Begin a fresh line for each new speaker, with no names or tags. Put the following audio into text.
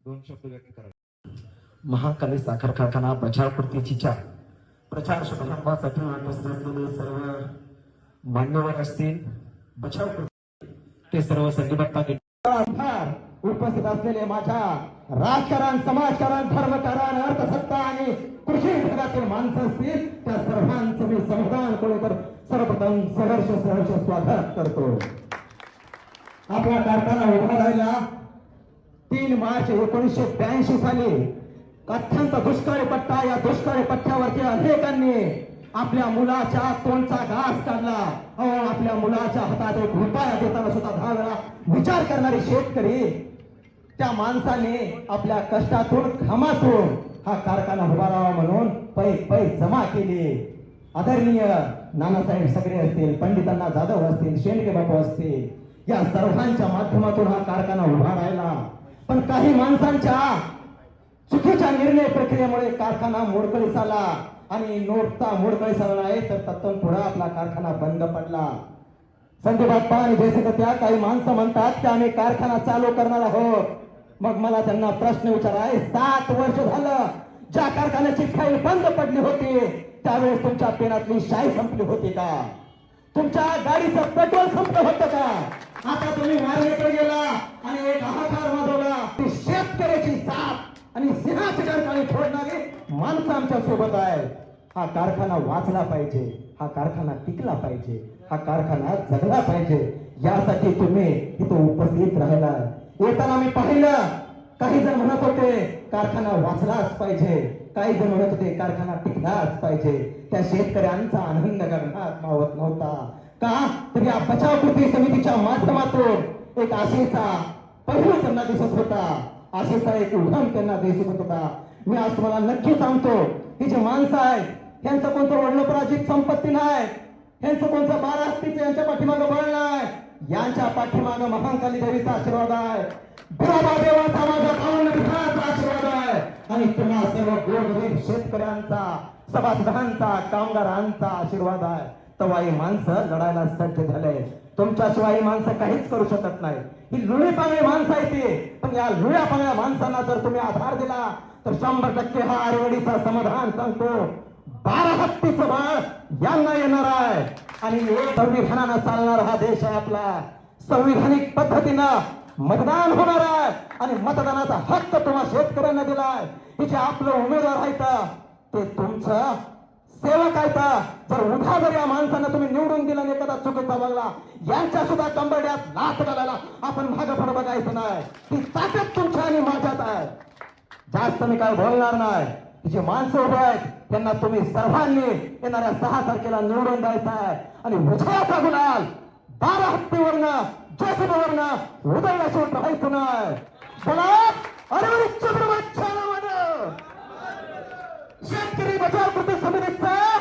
दोन शब्द व्यक्त करा.
महाकाली साखर कारखाना बचाव कृतीच्या प्रचार शुभारंभासाठी उपस्थित असलेले सर्व मान्यवर असतील, बचाव कृती ते सर्व संघटना उपस्थित असलेले माझ्या राजकारण, समाजकारण, धर्मकारण, अर्थसत्ता आणि कृषी विभागातील माणसं असतील त्या सर्वांचं मी समाधान कोळेकर सर्वप्रथम सहर्ष स्वागत करतो. आपला कारखाना उभा राहिला 3 मार्च 1982 साली. अत्यंत दुष्काळी पट्टा, या दुष्काळी पट्ट्यावरती अनेकांनी आपल्या मुलाच्या तोंडचा घास काढला. आपल्या मुलाच्या हातात 1 रुपया देताना सुद्धा 10 वेळा विचार करणारे शेतकरी, त्या माणसाने आपल्या कष्टातून, घामातून हा कारखाना उभा राहावा म्हणून पै जमा केली. आदरणीय नानासाहेब सगळे असतील, पंडितांना जाधव असतील, शेंडगे बापू असतील, या सर्वांच्या माध्यमातून हा कारखाना उभा राहिला. पण काही माणसांच्या चुकीच्या निर्णय प्रक्रियेमुळे कारखाना मोडकळीस आला आणि नोटता मोडकळीस आला नाही तर तत्तून पुढे आपला कारखाना बंद पडला. संजय बाप्पा आणि जयसिंग त्या काही माणसं म्हणतात की आम्ही कारखाना चालू करणार आहोत. मग मला त्यांना प्रश्न विचाराय, 7 वर्ष झालं ज्या कारखान्याची फाईल बंद पडली होती त्यावेळेस तुमच्या पेनातली शाई संपली होती का? तुमच्या गाडीचं पेट्रोल संपलं होतं का? आता तुम्ही मार्गेकडे गेला आणि एक हाहाकार वाजवला. ती शेतकऱ्याची जात आणि सिंहाची कारखाने फोडणारी माणसं आमच्या सोबत आहे. हा कारखाना वाचला पाहिजे, हा कारखाना टिकला पाहिजे, हा कारखाना जगला पाहिजे, यासाठी तुम्ही इथं उपस्थित राहिला. येताना मी पाहिलं काही जण म्हणत होते कारखाना वाचलाच पाहिजे, काही जण म्हणत होते कारखाना टिकलाच पाहिजे. त्या शेतकऱ्यांचा आनंद गगनात मावत नव्हता का? तर या बचाव कृती समितीच्या माध्यमातून एक आशेचा पैलू त्यांना दिसत होता, आशेचा एक उद्गम त्यांना दिसत होता. मी आज तुम्हाला नक्की सांगतो, ही जी माणसं आहेत यांचं कोणतं वडिलोपराजित संपत्ती नाही, यांचं कोणतं 12 हत्तीचं यांच्या पाठीमागं बळ नाही, यांच्या पाठीमागं महाकाली देवीचा आशीर्वाद आहे, बिरोबा देवाचा माझा कावडण्याचा आशीर्वाद आहे आणि तुम्हा सर्व गोरगरीब शेतकऱ्यांचा, सभासदांचा, कामगारांचा आशीर्वाद आहे. तेव्हा ही माणसं लढायला सज्ज झाले. तुमच्याशिवाय ही माणसं काहीच करू शकत नाही. ही लुळी पांगळी माणसं आहे ती, पण या लुळ्या पांगळ्या माणसांना जर तुम्ही आधार दिला तर 100% हा आरेवडीचा समाधान सांगतो 12 हत्तीचं बळ यांना येणार आहे. आणि एक संविधानानं चालणारा हा देश आहे आपला. संविधानिक पद्धतीनं मतदान होणार आहे आणि मतदानाचा हक्क तुम्हा शेतकऱ्यांना दिलाय. हे जे आपलं उमेदवार आहेत ते तुमचं सेवक आहेत. जर उभा जर या माणसांना तुम्ही निवडून दिला आणि एखादा चुकीचा बघला, यांच्या सुद्धा कंबरड्यात लाथ घालायला आपण मागं पुढे बघायचं नाही. ती ताकद तुमच्या आणि माझ्यात आहे. जास्त मी काय बोलणार नाही. जे माणसं उभे आहेत त्यांना तुम्ही सर्वांनी येणाऱ्या 6 तारखेला निवडून द्यायचं आहे आणि विजयाचा गुलाल 12 हत्तीवरनं, जयसिंगवरनं उदळल्याशिवाय राहायचं नाही. बोला अरे शेतकरी बचाव कृती समितीचा